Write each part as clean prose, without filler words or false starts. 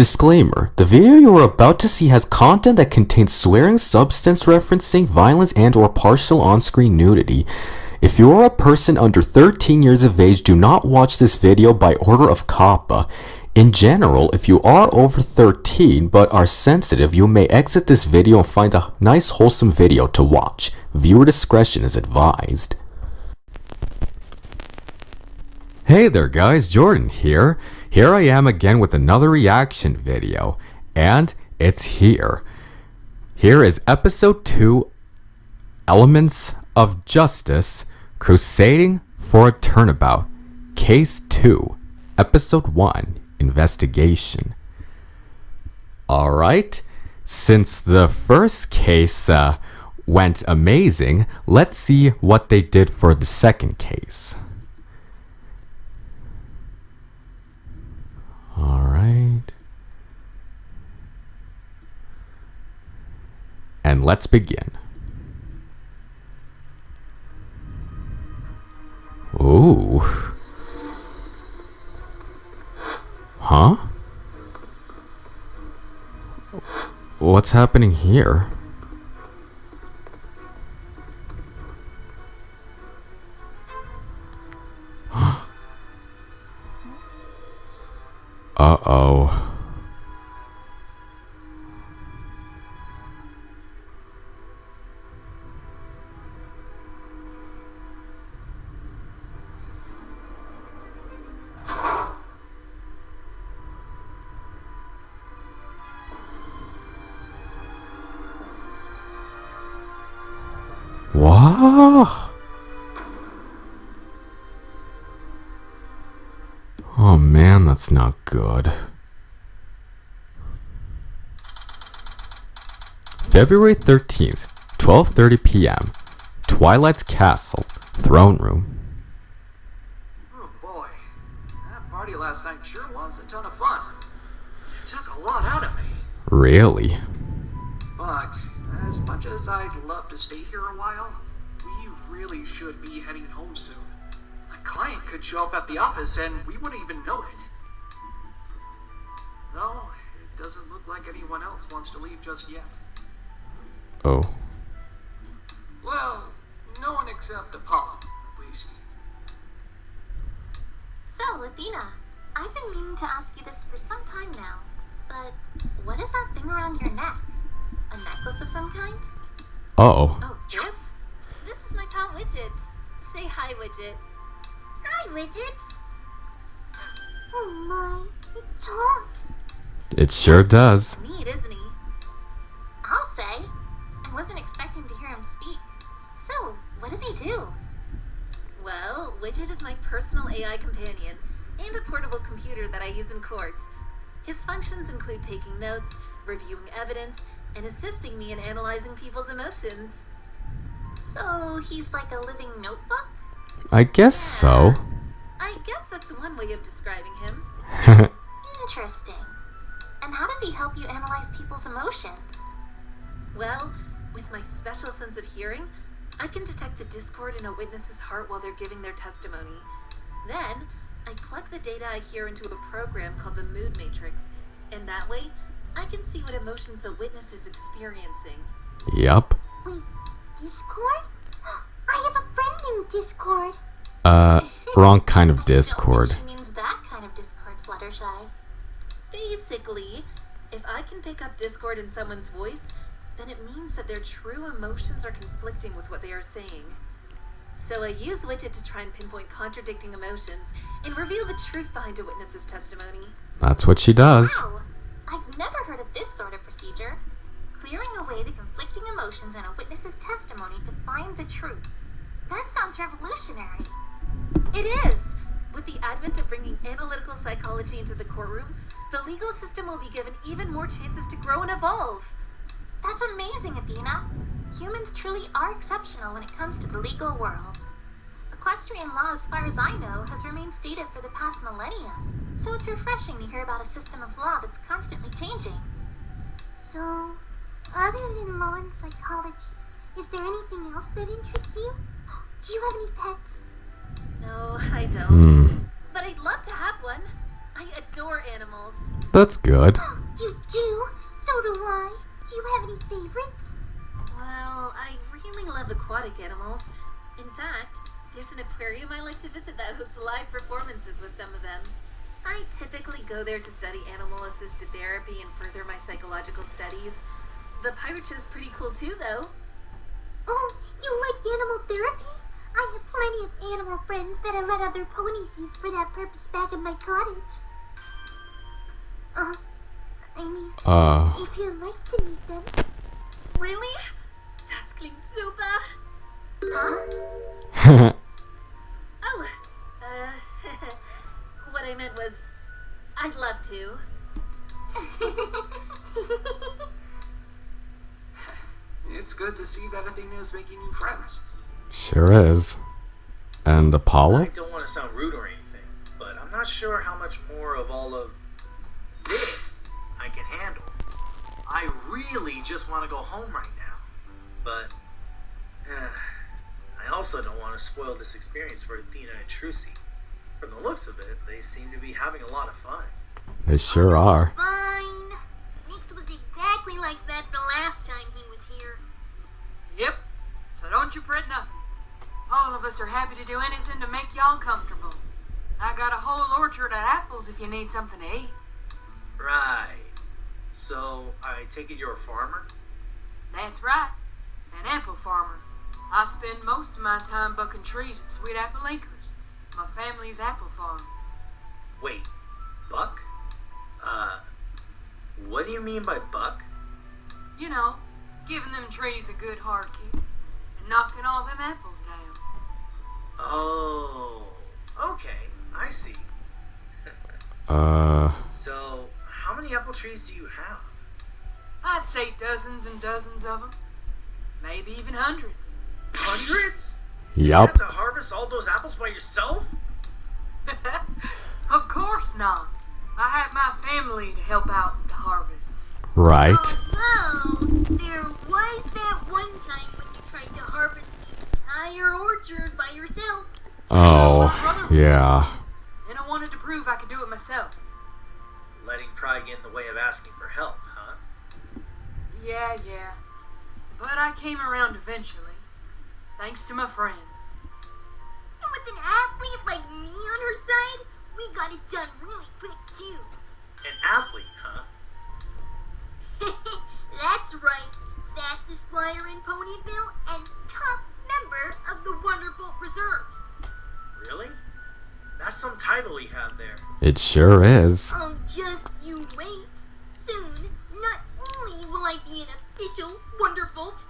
Disclaimer: the video you are about to see has content that contains swearing, substance referencing, violence, and/or partial on-screen nudity. If you are a person under 13 years of age, do not watch this video by order of COPPA. In general, if you are over 13 but are sensitive, you may exit this video and find a nice wholesome video to watch. Viewer discretion is advised. Hey there guys, Jordan here. Here I am again with another reaction video, and it's here. Here is episode 2, Elements of Justice, Crusading for a Turnabout, Case 2, Episode 1, Investigation. Alright, since the first case went amazing, let's see what they did for the second case. Alright. And let's begin. Ooh. Huh? What's happening here? Uh-oh. What? Oh man, that's not good. February 13th, 12:30 p.m. Twilight's Castle, Throne Room. Oh boy, that party last night sure was a ton of fun. It took a lot out of me. Really? But as much as I'd love to stay here a while, we really should be heading home soon. A client could show up at the office and we wouldn't even know it. No, it doesn't look like anyone else wants to leave just yet. Oh. Well, no one except Apollo, at least. So, Athena, I've been meaning to ask you this for some time now, but what is that thing around your neck? A necklace of some kind? Uh-oh. Oh, this? This is my pal Widget. Say hi, Widget. Hi, Widget! Oh my, it talks! It sure does. Neat, isn't he? I'll say. I wasn't expecting to hear him speak. So, what does he do? Well, Widget is my personal AI companion and a portable computer that I use in court. His functions include taking notes, reviewing evidence, and assisting me in analyzing people's emotions. So, he's like a living notebook? I guess so. I guess that's one way of describing him. Interesting. And how does he help you analyze people's emotions? Well, with my special sense of hearing, I can detect the discord in a witness's heart while they're giving their testimony. Then, I plug the data I hear into a program called the Mood Matrix, and that way, I can see what emotions the witness is experiencing. Yup. Wait, Discord? I have a friend in Discord. Wrong kind of I Discord. don't think she means that kind of Discord, Fluttershy. Basically, if I can pick up discord in someone's voice, then it means that their true emotions are conflicting with what they are saying. So I use Widget to try and pinpoint contradicting emotions and reveal the truth behind a witness's testimony. That's what she does. Wow! I've never heard of this sort of procedure. Clearing away the conflicting emotions in a witness's testimony to find the truth. That sounds revolutionary. It is! With the advent of bringing analytical psychology into the courtroom, the legal system will be given even more chances to grow and evolve. That's amazing, Athena. Humans truly are exceptional when it comes to the legal world. Equestrian law, as far as I know, has remained stated for the past millennia, so it's refreshing to hear about a system of law that's constantly changing. So, other than law and psychology, is there anything else that interests you? Do you have any pets? No, I don't. But I'd love to have one. I adore animals. That's good. You do? So do I. Do you have any favorites? Well, I really love aquatic animals. In fact, there's an aquarium I like to visit that hosts live performances with some of them. I typically go there to study animal-assisted therapy and further my psychological studies. The pirate show's pretty cool too, though. Oh, you like animal therapy? I have plenty of animal friends that I let other ponies use for that purpose back in my cottage. If you'd like to meet them. Really? Das klingt super. Huh? Oh, what I meant was, I'd love to. It's good to see that Athena is making new friends. Sure is. And I Apollo? don't want to sound rude or anything, but I'm not sure how much more of all of this I can handle. I really just want to go home right now. But I also don't want to spoil this experience for Athena and Trucy. From the looks of it, they seem to be having a lot of fun. They sure are. Fine. Nix was exactly like that the last time he was here. Yep, so don't you fret nothing. All of us are happy to do anything to make y'all comfortable. I got a whole orchard of apples if you need something to eat. Right. So, I take it you're a farmer? That's right, an apple farmer. I spend most of my time bucking trees at Sweet Apple Acres, my family's apple farm. Wait, buck? What do you mean by buck? You know, giving them trees a good hard kick and knocking all them apples down. Oh, okay, I see. So, how many apple trees do you have? I'd say dozens and dozens of them, maybe even hundreds. Hundreds? You Yup. have to harvest all those apples by yourself? Of course not. I have my family to help out with the harvest. Right. Although, there was that one time when you tried to harvest the entire orchard by yourself. Oh, yeah. And I wanted to prove I could do it myself. Letting pride get in the way of asking for help, huh? Yeah. But I came around eventually, thanks to my friends. And with an athlete like me on her side, we got it done really quick too. An athlete, huh? That's right. Fastest flyer in Ponyville and top member of the Wonderbolt Reserves. Really? That's some title he had there. It sure is. Oh, just you wait. Soon, not only will I be an official Wonderbolt,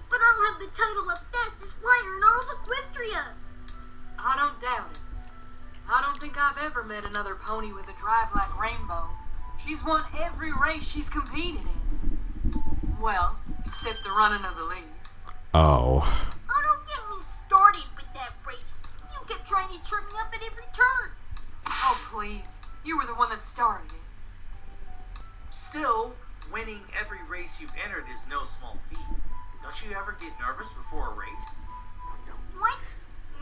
but I'll have the title of fastest flyer in all of Equestria. I don't doubt it. I don't think I've ever met another pony with a drive like Rainbow. She's won every race she's competed in. Well, except the running of the leaves. Oh. Oh, don't get me started with that race. You kept trying to trip me up at every turn. Oh, please. You were the one that started it. Still, winning every race you've entered is no small feat. Don't you ever get nervous before a race? What?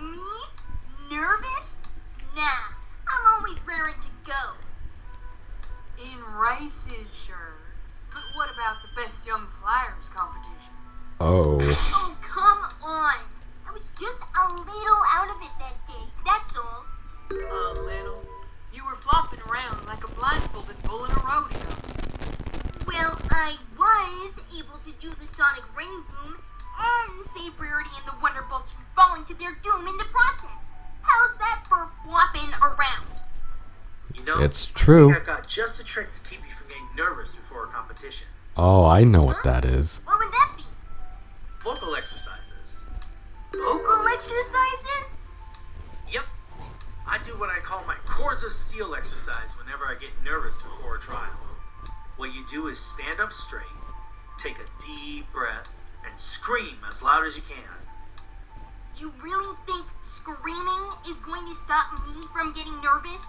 Me? Nervous? Nah, I'm always raring to go. In races, sure. But what about the Best Young Flyers competition? Oh. Oh, come on. I was just a little out of it that day, that's all. A little. You were flopping around like a blindfolded bull in a rodeo. Well, I was able to do the Sonic Ring Boom and save Rarity and the Wonderbolts from falling to their doom in the process. How's that for flopping around? You know, It's true. I think I've got just a trick to keep you from getting nervous before a competition. Oh, I know what that is. What would that be? Vocal exercises. Vocal exercises? Yep. I do what I call my cords of steel exercise whenever I get nervous before a trial. What you do is stand up straight, take a deep breath, and scream as loud as you can. You really think screaming is going to stop me from getting nervous?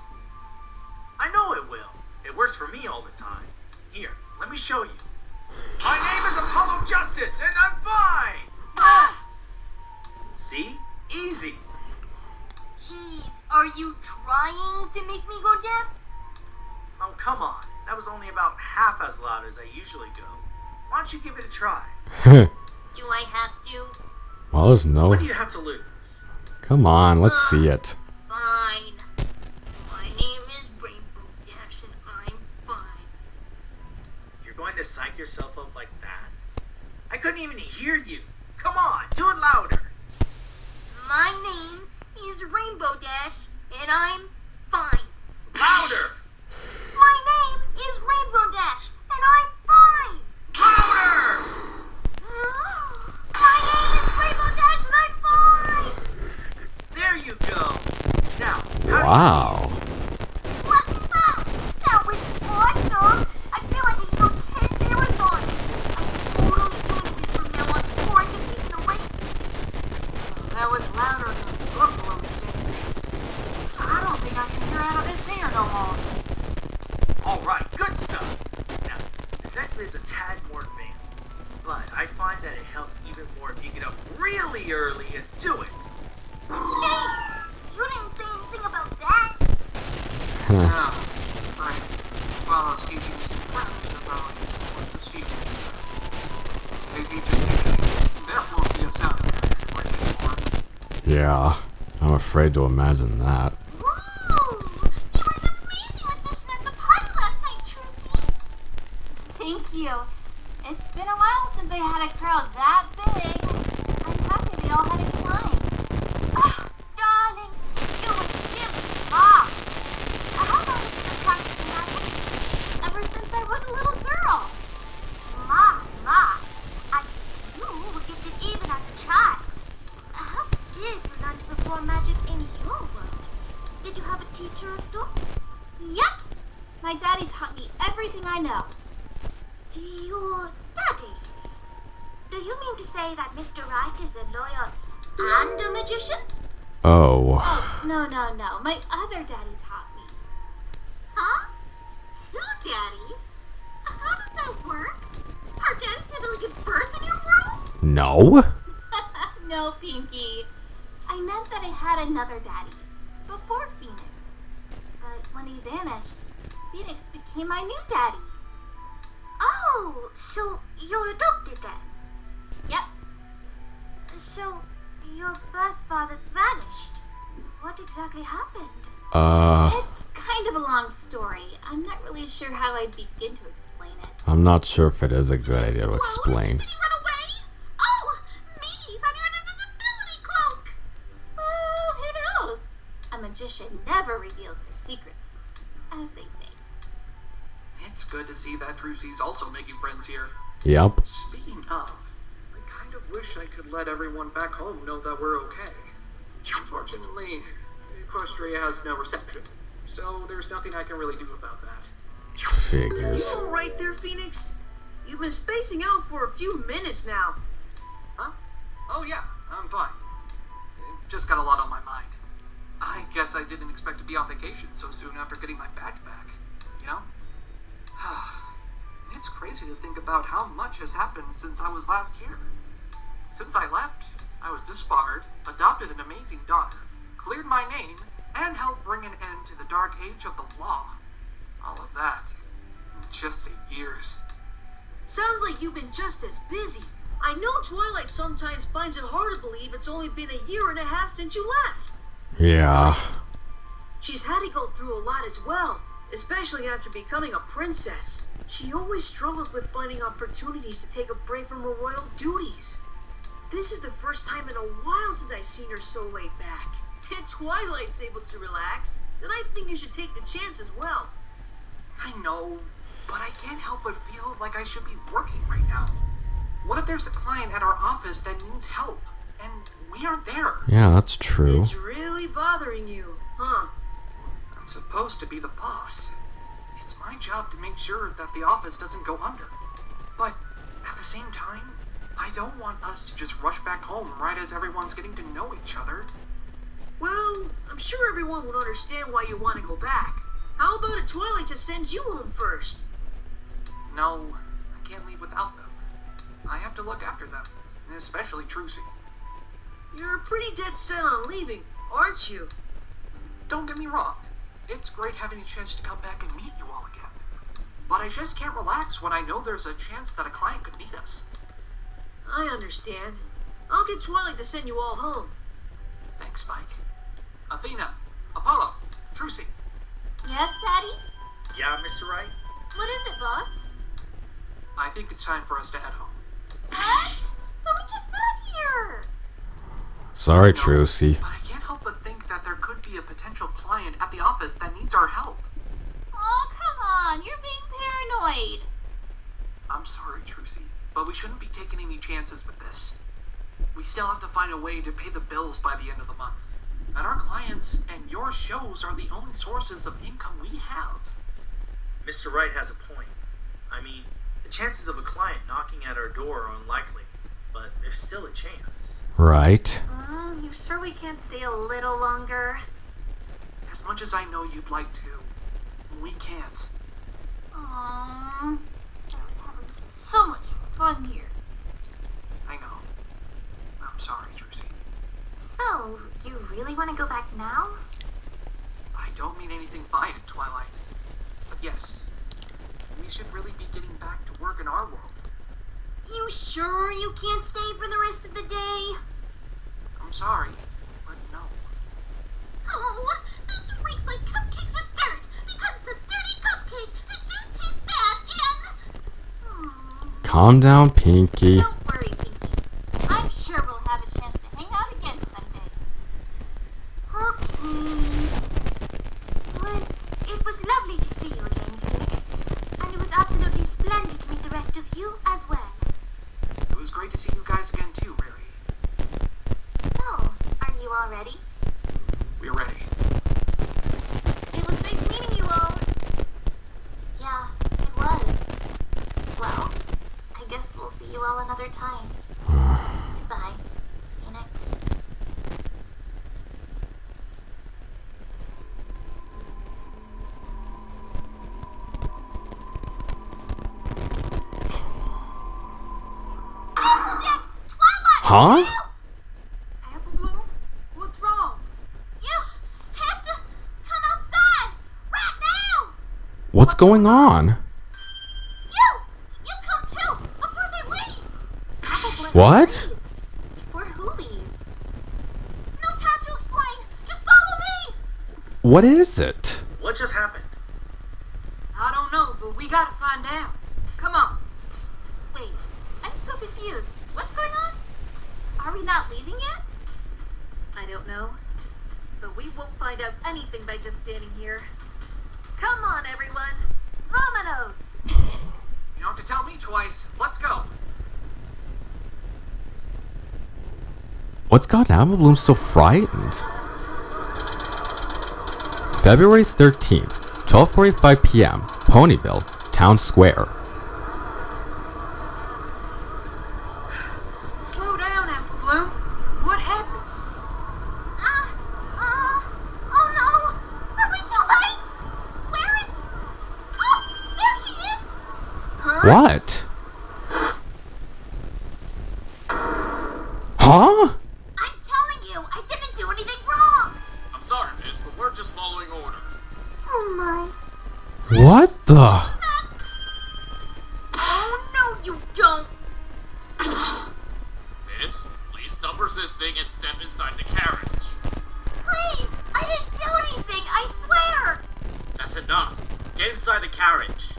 I know it will. It works for me all the time. Here, let me show you. My name is Apollo Justice, and I'm fine! Ah! See? Easy. Jeez, are you trying to make me go deaf? Oh, come on. That was only about half as loud as I usually go. Why don't you give it a try? Do I have to? Well, there's no... What do you have to lose? Come on, let's see it. Fine. My name is Rainbow Dash and I'm fine. You're going to psych yourself up like that? I couldn't even hear you. Come on, do it louder. My name is Rainbow Dash and I'm fine. Louder. My name is Rainbow Dash and I'm fine. Louder. My name is Rainbow Dash and I'm fine. There you go. Now, Wow. What the? That was awesome. I feel like I can go 10 marathons. I'm totally doing this from now on before I can beat the race. That was louder than the buffalo stick. I don't think I can hear out of this ear no more. all right, good stuff. Now, this next bit is a tad more advanced, but I find that it helps even more if you get up really early and do it. Hey, you didn't say anything about that. Yeah, right. While I was teaching some friends about exploring procedure, they teach us there won't be a sound effect anymore. Yeah, I'm afraid to imagine that. Whoa! You were an amazing magician at the party last night, Trucy. Thank you. It's been a while since I had a crowd that big. I'm happy we all had a good time. Oh, darling, you were simply marvelous. How long have you been practicing magic? Ever since I was a little girl. My, I see you were gifted even as a child. How did you learn to perform magic in your world? Did you have a teacher of sorts? Yep. My daddy taught me everything I know. Your daddy? Do you mean to say that Mr. Wright is a lawyer and a magician? Oh. Oh, no. My other daddy taught me. Huh? Two daddies? How does that work? Our daddies had to give birth in your world? No? No, Pinky. I meant that I had another daddy before Phoenix. But when he vanished, Phoenix became my new daddy. Oh, so you're adopted then? Yep. So your birth father vanished. What exactly happened? It's kind of a long story. I'm not really sure how I'd begin to explain it. I'm not sure if it is a good idea to explain. Did he run away? Oh, Me's on your invisibility cloak! Well, who knows? A magician never reveals their secrets, as they say. It's good to see that Trucy's also making friends here. Yep. Speaking of, I kind of wish I could let everyone back home know that we're okay. Unfortunately, Equestria has no reception, so there's nothing I can really do about that. Figures. You all right there, Phoenix? You've been spacing out for a few minutes now. Huh? Oh yeah, I'm fine. Just got a lot on my mind. I guess I didn't expect to be on vacation so soon after getting my badge back, you know? It's crazy to think about how much has happened since I was last here. Since I left, I was disbarred, adopted an amazing daughter, cleared my name, and helped bring an end to the dark age of the law. All of that in just 8 years. Sounds like you've been just as busy. I know Twilight sometimes finds it hard to believe it's only been a year and a half since you left. Yeah. She's had to go through a lot as well, especially after becoming a princess. She always struggles with finding opportunities to take a break from her royal duties. This is the first time in a while since I've seen her so laid back. And Twilight's able to relax, then I think you should take the chance as well. I know, but I can't help but feel like I should be working right now. What if there's a client at our office that needs help, and we aren't there? Yeah, that's true. It's really bothering you, huh? I'm supposed to be the boss. It's my job to make sure that the office doesn't go under. But at the same time, I don't want us to just rush back home right as everyone's getting to know each other. Well, I'm sure everyone will understand why you want to go back. How about if Twilight just sends you home first? No, I can't leave without them. I have to look after them, especially Trucy. You're pretty dead set on leaving, aren't you? Don't get me wrong. It's great having a chance to come back and meet you all again. But I just can't relax when I know there's a chance that a client could need us. I understand. I'll get Twilight to send you all home. Thanks, Spike. Athena, Apollo, Trucy. Yes, Daddy? Yeah, Mr. Wright? What is it, boss? I think it's time for us to head home. What? But we just got here! Sorry, No, Trucy. But I can't help but think that there could be a potential client at the office that needs our help. Oh, come on, you're being paranoid. I'm sorry, Trucy, but we shouldn't be taking any chances with this. We still have to find a way to pay the bills by the end of the month. And our clients and your shows are the only sources of income we have. Mr. Wright has a point. I mean, the chances of a client knocking at our door are unlikely, but there's still a chance. Right. You sure we can't stay a little longer? As much as I know you'd like to, we can't. Aww, I was having so much fun here. I know. I'm sorry, Trucy. So, you really want to go back now? I don't mean anything by it, Twilight. But yes, we should really be getting back to work in our world. You sure you can't stay for the rest of the day? I'm sorry, but no. Oh, this reeks like cupcakes with dirt because it's a dirty cupcake and dirt tastes bad and... Calm down, Pinky. Don't worry, Pinky. I'm sure we'll have a chance to hang out again someday. Okay. Well, it was lovely to see you again, Felix. And it was absolutely splendid to meet the rest of you as well. It was great to see you guys again too, Riri. So, are you all ready? We're ready. It was nice meeting you all. Yeah, it was. Well, I guess we'll see you all another time. Goodbye, Phoenix. Applejack! Twilight! Huh? Apple Bloom? What's wrong? You have to come outside right now! What's going on? You come too before they leave! Apple Bloom. What? Before who leaves? No time to explain! Just follow me! What is it? What just happened? I don't know, but we gotta find out. Come on. Wait, I'm so confused. What's going on? Are we not leaving yet? I don't know. But we won't find out anything by just standing here. Come on, everyone. Vamonos! You don't have to tell me twice. Let's go. What's got Apple Bloom so frightened? February 13th, 12:45 p.m., Ponyville, Town Square. Slow down, Apple Bloom. What happened? Oh no! Are we too late? Where is... Oh, there she is! What? Huh? I'm telling you, I didn't do anything wrong! I'm sorry, miss, but we're just following orders. Oh my... What the? Oh no, you don't! Miss, please stop resisting and step inside the carriage. Please! I didn't do anything, I swear! That's enough. Get inside the carriage.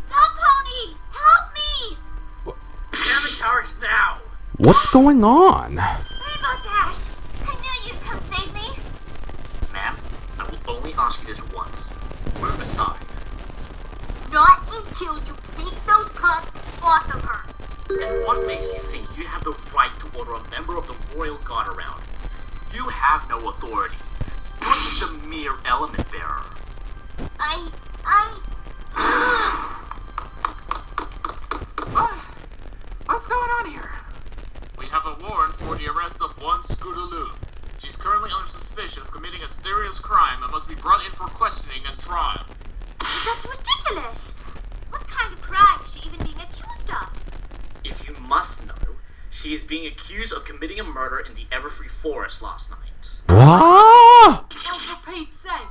Stop, Pony! Help me! Get in the carriage now. What's going on? Rainbow Dash! I knew you'd come save me! Ma'am, I will only ask you this once. Move aside. Not until you take those cuffs off of her! And what makes you think you have the right to order a member of the royal guard around? You have no authority. You're just a mere element bearer. What's going on here? We have a warrant for the arrest of one Scootaloo. She's currently under suspicion of committing a serious crime and must be brought in for questioning and trial. That's ridiculous! What kind of crime is she even being accused of? If you must know, she is being accused of committing a murder in the Everfree Forest last night. What? Oh, for Pete's sake.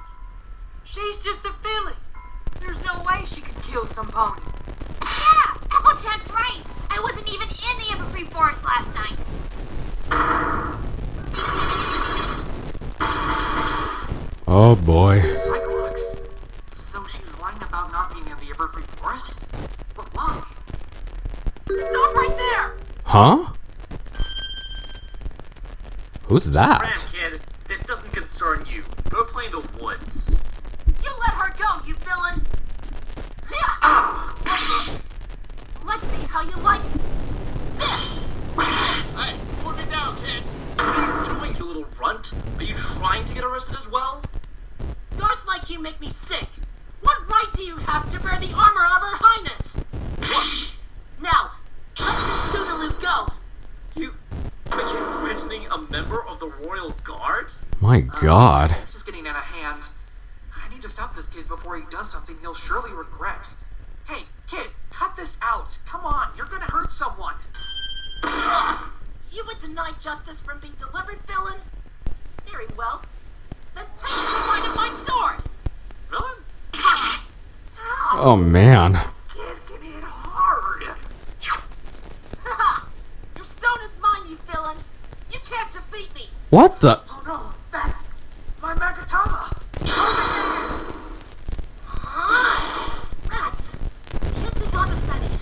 She's just a filly. There's no way she could kill some pony. Yeah, Applejack's right. I wasn't even in the Everfree Forest last night. Oh boy. Cyclox. So she was lying about not being in the Everfree Forest? But why? Stop right there! Huh? Who's Ram, that? kid, this doesn't concern you. Go play in the woods. You let her go, you villain! Let's see how you like this! Hey, put me down, kid. What are you doing, you little runt? Are you trying to get arrested as well? Guards like you make me sick. What right do you have to wear the armor of Her Highness? What? Now, let Miss Scootaloo go. Are you threatening a member of the Royal Guard? My god. This is getting out of hand. I need to stop this kid before he does something he'll surely regret. Hey, kid, cut this out. Come on, you're gonna hurt someone. You would deny justice from being delivered, villain? Very well. Then take the point of my sword! Villain? Oh man. Kid, get hit hard. Haha! Your stone is mine, you villain! You can't defeat me! What the? Oh no, that's my Magatama. Rats! Can't take on this many.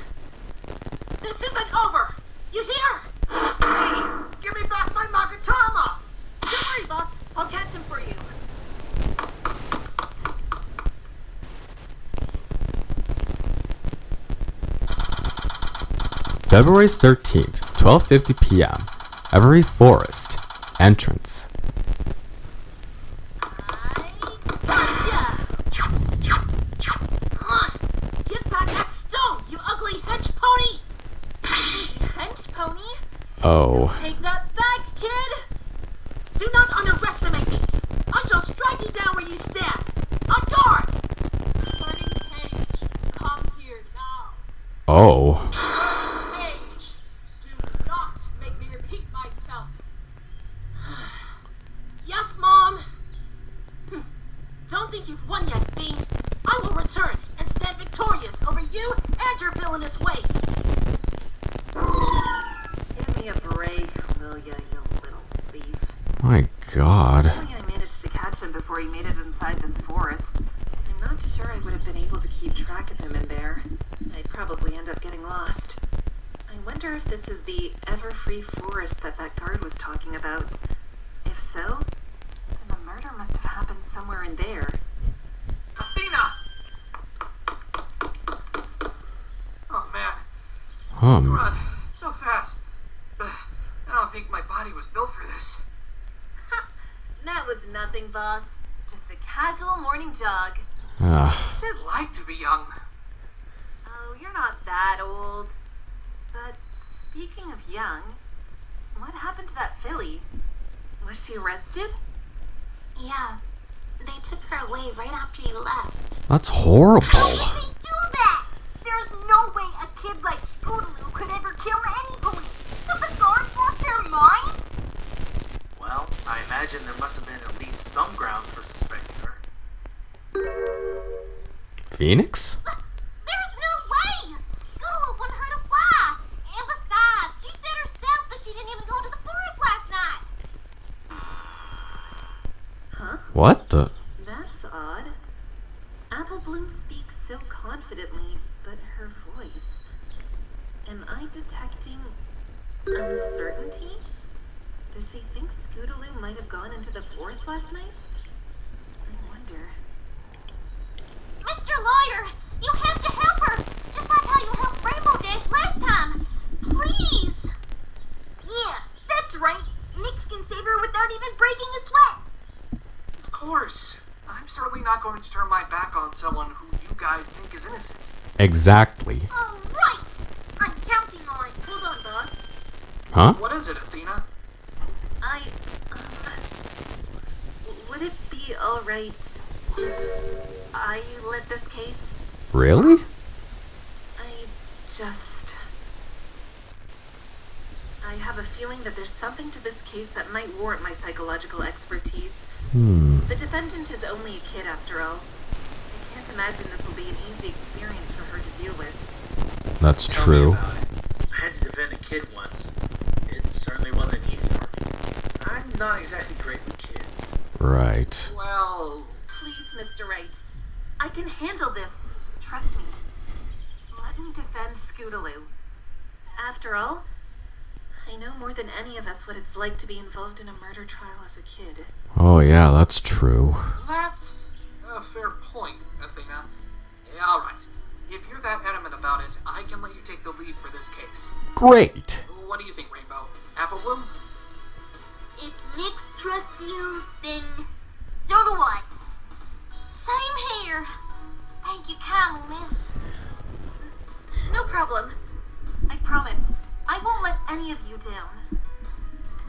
This isn't over! You hear? Hey, give me back my Magatama. Don't worry, boss. I'll catch him for you. February 13th, 12:50 p.m. Every Forest. Entrance. Gotcha! Give back that stone, you ugly hench pony! Hench pony? Oh. Take that back, kid! Do not underestimate me! I shall strike you down where you stand! On guard! Turning page. Come here now. Oh. Page. Do not make me repeat myself. Yes, Mom! Don't think you've won yet, Fiend! I will return and stand victorious over you and your villainous ways! Give me a break, will ya, you little thief. My god. Only I managed to catch him before he made it inside this forest. I'm not sure I would have been able to keep track of him in there. I'd probably end up getting lost. I wonder if this is the Everfree Forest that guard was talking about. If so, then the murder must have happened somewhere in there. Athena! Oh man, run so fast. I don't think my body was built for this. That was nothing, boss. Just a casual morning jog. What's it like to be young? Oh, you're not that old. But speaking of young, what happened to that filly? Was she arrested? Yeah, they took her away right after you left. That's horrible. They do that! There's no way a kid like Scootaloo could ever kill any pony! Have the guards lost their minds? Well, I imagine there must have been at least some grounds for suspecting her. Phoenix? There's no way! Scootaloo wouldn't hurt a fly! And besides, she said herself that she didn't even go to the forest last night! What the? That's odd. Apple Bloom speaks so confidently, but her voice. Am I detecting uncertainty? Does she think Scootaloo might have gone into the forest last night? I wonder. Mr. Lawyer, you have to help her! Just like how you helped Rainbow Dash last time! Please! Yeah, that's right! Nix can save her without even breaking a sweat! Of course. I'm certainly not going to turn my back on someone who you guys think is innocent. Exactly. All right! I'm counting on... Hold on, boss. Huh? What is it, Athena? Would it be alright if I led this case? Really? I have a feeling that there's something to this case that might warrant my psychological expertise. Hmm. The defendant is only a kid after all. imagine this will be an easy experience for her to deal with. That's Tell me true. about it. I had to defend a kid once. It certainly wasn't easy for me. I'm not exactly great with kids. Right. Well, Please, Mr. Wright. I can handle this. Trust me. Let me defend Scootaloo. After all, I know more than any of us what it's like to be involved in a murder trial as a kid. Oh yeah, that's true. that's a fair point, Athena. Alright, if you're that adamant about it, I can let you take the lead for this case. Great. What do you think, Rainbow? Apple Bloom? If Nick trusts you, then so do I. Same here. Thank you kindly, miss. No problem. I promise. I won't let any of you down.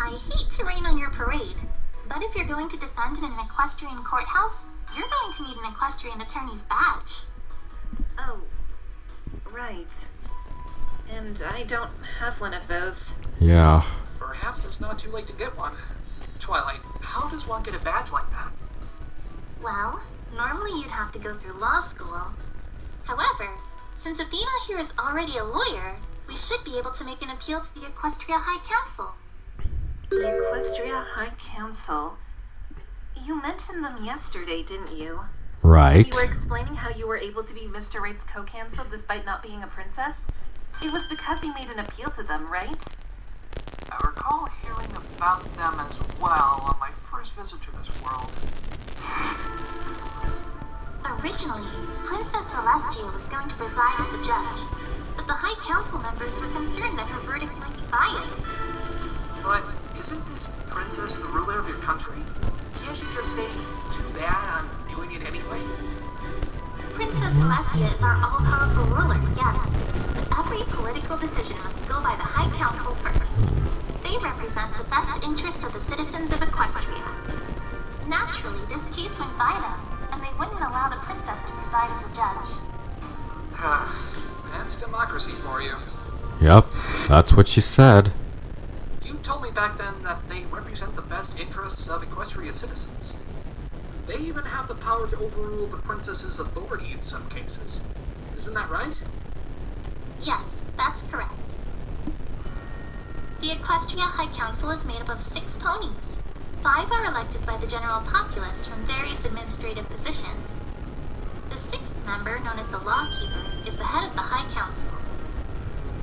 I hate to rain on your parade, but if you're going to defend in an equestrian courthouse, you're going to need an equestrian attorney's badge. Oh, right. And I don't have one of those. Yeah. Perhaps it's not too late to get one. Twilight, how does one get a badge like that? Well, normally you'd have to go through law school. However, since Athena here is already a lawyer, we should be able to make an appeal to the Equestria High Council. The Equestria High Council. You mentioned them yesterday, didn't you? Right. You were explaining how you were able to be Mr. Wright's co-counsel despite not being a princess? It was because you made an appeal to them, right? I recall hearing about them as well on my first visit to this world. Originally, Princess Celestia was going to preside as the judge, but the High Council members were concerned that her verdict might be biased. But isn't this princess the ruler of your country? Can't you just say, too bad, I'm doing it anyway? Princess Celestia is our all-powerful ruler, yes, but every political decision must go by the High Council first. They represent the best interests of the citizens of Equestria. Naturally, this case went by them, and they wouldn't allow the princess to preside as a judge. That's democracy for you. Yep. That's what she said. You told me back then that they represent the best interests of Equestria citizens. They even have the power to overrule the princess's authority in some cases. Isn't that right? Yes, that's correct. The Equestria High Council is made up of 6 ponies. 5 are elected by the general populace from various administrative positions. The 6th member, known as the Lawkeeper, is the head of the High Council.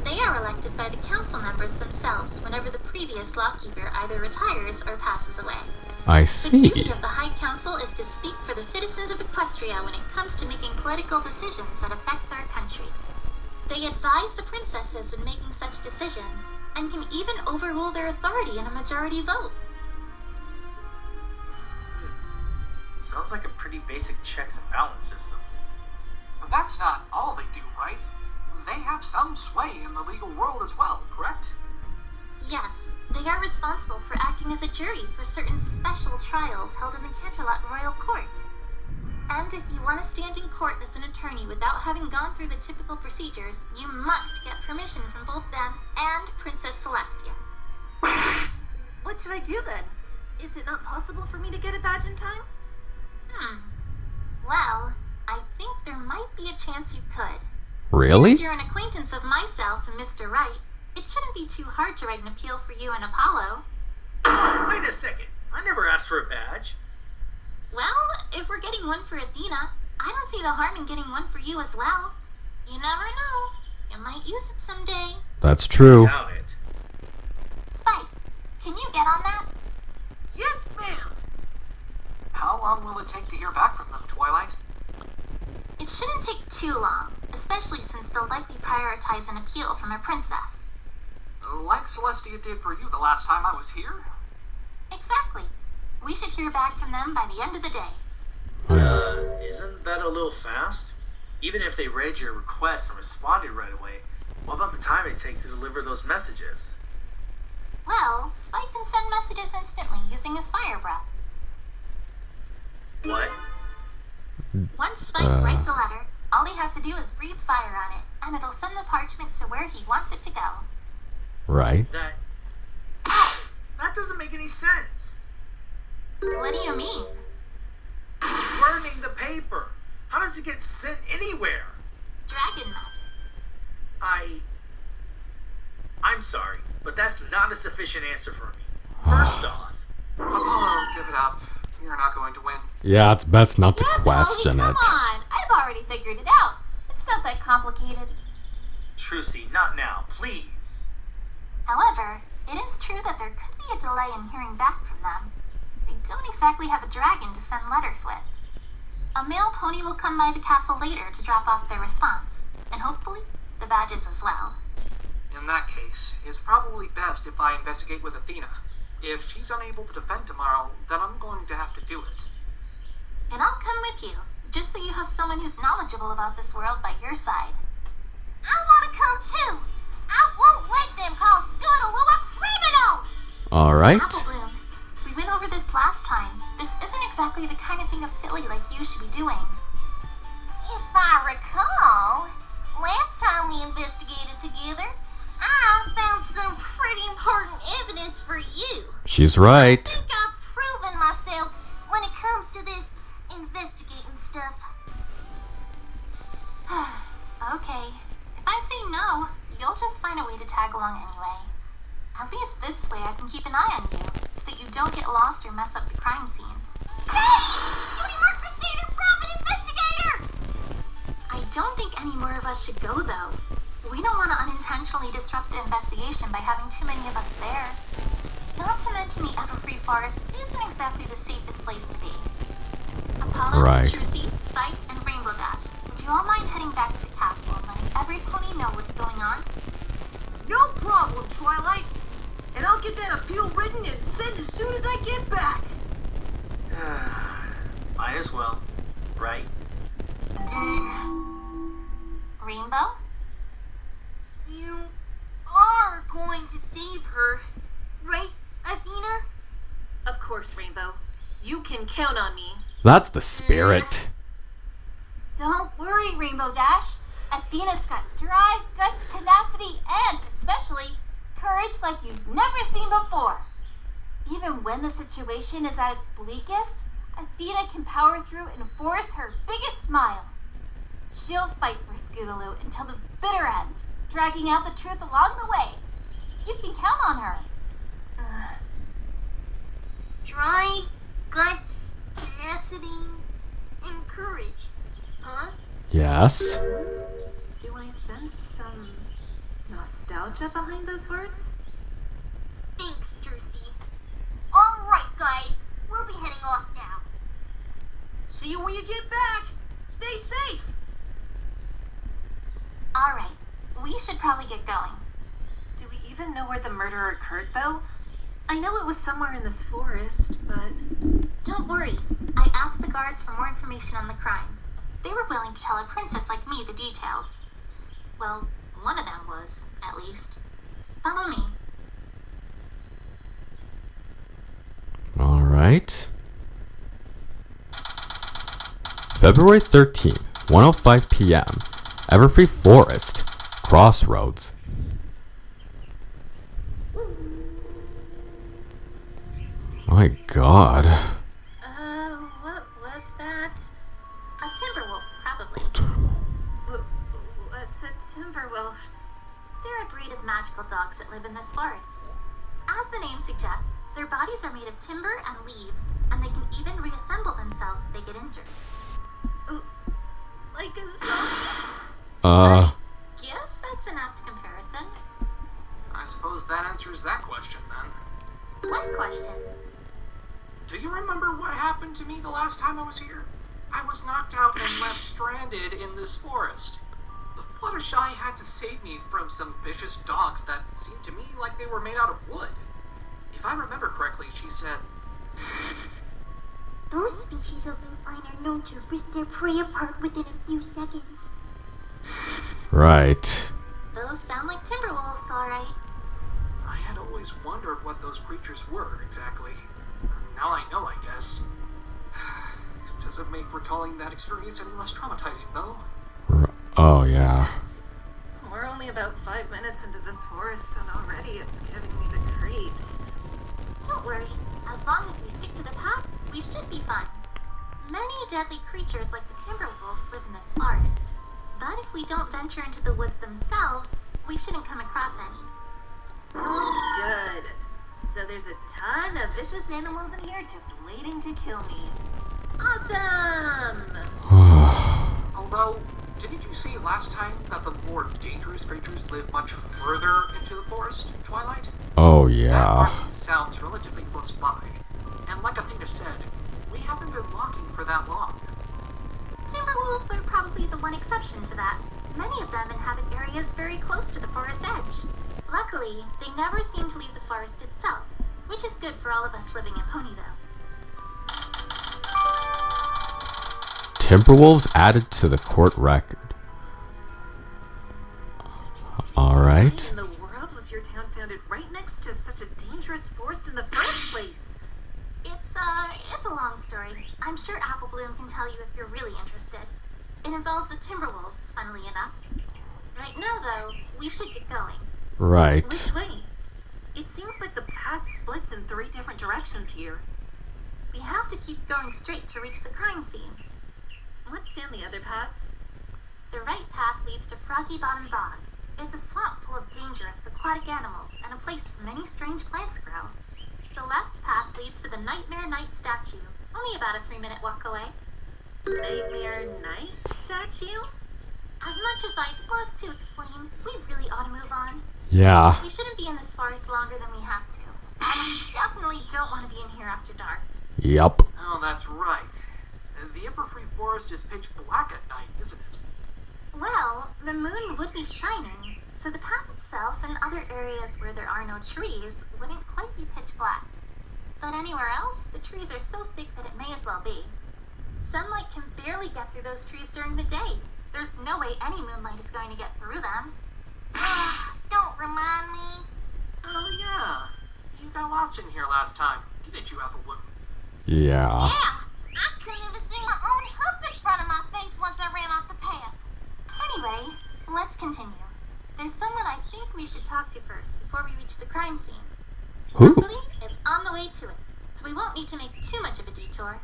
They are elected by the council members themselves whenever the previous Lawkeeper either retires or passes away. I The see. duty of the High Council is to speak for the citizens of Equestria when it comes to making political decisions that affect our country. They advise the princesses when making such decisions, and can even overrule their authority in a majority vote. Sounds like a pretty basic checks and balance system. But that's not all they do, right? They have some sway in the legal world as well, correct? Yes, they are responsible for acting as a jury for certain special trials held in the Canterlot Royal Court. And if you want to stand in court as an attorney without having gone through the typical procedures, you must get permission from both them and Princess Celestia. What should I do then? Is it not possible for me to get a badge in time? Well, I think there might be a chance you could. Really? Since you're an acquaintance of myself and Mr. Wright, it shouldn't be too hard to write an appeal for you and Apollo. Oh, wait a second. I never asked for a badge. Well, if we're getting one for Athena, I don't see the harm in getting one for you as well. You never know. You might use it someday. That's true. Doubt it. Spike, can you get on that? Yes, ma'am. How long will it take to hear back from them, Twilight? It shouldn't take too long, especially since they'll likely prioritize an appeal from a princess. Like Celestia did for you the last time I was here? Exactly. We should hear back from them by the end of the day. Isn't that a little fast? Even if they read your request and responded right away, what about the time it takes to deliver those messages? Well, Spike can send messages instantly using his fire breath. What? Once Spike writes a letter, all he has to do is breathe fire on it, and it'll send the parchment to where he wants it to go. Right. That... Ow! That doesn't make any sense. What do you mean? He's burning the paper. How does it get sent anywhere? Dragon magic. I'm sorry, but that's not a sufficient answer for me. First off, Oh, give it up. You're not going to win. Yeah, it's best not to Yeah, question Polly, it. come on. I've already figured it out. It's not that complicated. Trucy, not now, please. However, it is true that there could be a delay in hearing back from them. They don't exactly have a dragon to send letters with. A male pony will come by the castle later to drop off their response, and hopefully, the badges as well. In that case, it's probably best if I investigate with Athena. If she's unable to defend tomorrow, then I'm going to have to do it. And I'll come with you, just so you have someone who's knowledgeable about this world by your side. I want to come too! I won't let them call Scootaloo a criminal! Alright. Apple Bloom, we went over this last time. This isn't exactly the kind of thing a filly like you should be doing. If I recall, last time we investigated together, I found some pretty important evidence for you. She's right. I think I've proven myself when it comes to this investigating stuff. Okay, if I say no, you'll just find a way to tag along anyway. At least this way I can keep an eye on you, so that you don't get lost or mess up the crime scene. Hey! Cutie Mark Crusader, private investigator! I don't think any more of us should go, though. We don't want to unintentionally disrupt the investigation by having too many of us there. Not to mention the Everfree Forest isn't exactly the safest place to be. Apollo, Right. Trucy, Spike, and Rainbow Dash, would you all mind heading back to the castle and letting every pony know what's going on? No problem, Twilight. And I'll get that appeal written and sent as soon as I get back. Might as well, right? Rainbow? You are going to save her, right, Athena? Of course, Rainbow. You can count on me. That's the spirit. Don't worry, Rainbow Dash. Athena's got drive, guts, tenacity, and especially courage like you've never seen before. Even when the situation is at its bleakest, Athena can power through and force her biggest smile. She'll fight for Scootaloo until the bitter end, dragging out the truth along the way. You can count on her. Drive, guts, tenacity, and courage, huh? Yes. Do I sense some nostalgia behind those words? Thanks, Drucy. All right, guys. We'll be heading off now. See you when you get back. Stay safe. All right. We should probably get going. Do we even know where the murder occurred, though? I know it was somewhere in this forest, but... Don't worry. I asked the guards for more information on the crime. They were willing to tell a princess like me the details. Well, one of them was, at least. Follow me. Alright. February 13th, 1:05 p.m. Everfree Forest. Crossroads. My god. What was that? A timberwolf, probably. What's a timberwolf? They're a breed of magical dogs that live in this forest. As the name suggests, their bodies are made of timber and leaves, and they can even reassemble themselves if they get injured. Like a zombie? Guess that's an apt comparison. I suppose that answers that question then. What question? Do you remember what happened to me the last time I was here? I was knocked out and left stranded in this forest. The Fluttershy had to save me from some vicious dogs that seemed to me like they were made out of wood. If I remember correctly, she said, Those species of lupine are known to rip their prey apart within a few seconds. Right. Those sound like timberwolves, alright. I had always wondered what those creatures were exactly. Now I know, I guess. Doesn't make recalling that experience any less traumatizing, though. Oh, yeah. We're only about 5 minutes into this forest, and already it's giving me the creeps. Don't worry. As long as we stick to the path, we should be fine. Many deadly creatures like the timber wolves live in this forest, but if we don't venture into the woods themselves, we shouldn't come across any. Oh, good. So there's a ton of vicious animals in here just waiting to kill me. Awesome! Although, didn't you say last time that the more dangerous creatures live much further into the forest, Twilight? Oh That yeah. marking sounds relatively close by. And like Athena said, we haven't been walking for that long. Timberwolves are probably the one exception to that. Many of them inhabit areas very close to the forest's edge. Luckily, they never seem to leave the forest itself, which is good for all of us living in Ponyville. Timberwolves added to the court record. Why Alright. in the world was your town founded right next to such a dangerous forest in the first place? It's a long story. I'm sure Apple Bloom can tell you if you're really interested. It involves the Timberwolves, funnily enough. Right now, though, we should get going. Right. Which way? It seems like the path splits in 3 different directions here. We have to keep going straight to reach the crime scene. What's down the other paths? The right path leads to Froggy Bottom Bog. It's a swamp full of dangerous aquatic animals and a place where many strange plants grow. The left path leads to the Nightmare Night statue, only about a 3-minute walk away. Nightmare Night statue? As much as I'd love to explain, we really ought to move on. Yeah. We shouldn't be in this forest longer than we have to. And we definitely don't want to be in here after dark. Yup. Oh, that's right. The Everfree Forest is pitch black at night, isn't it? Well, the moon would be shining, so the path itself and other areas where there are no trees wouldn't quite be pitch black. But anywhere else, the trees are so thick that it may as well be. Sunlight can barely get through those trees during the day. There's no way any moonlight is going to get through them. Don't remind me. Oh, yeah. You got lost in here last time, didn't you, Apple Bloom? Yeah. I couldn't even see my own hoof in front of my face once I ran off the path. Anyway, let's continue. There's someone I think we should talk to first before we reach the crime scene. Who? Luckily, it's on the way to it, so we won't need to make too much of a detour.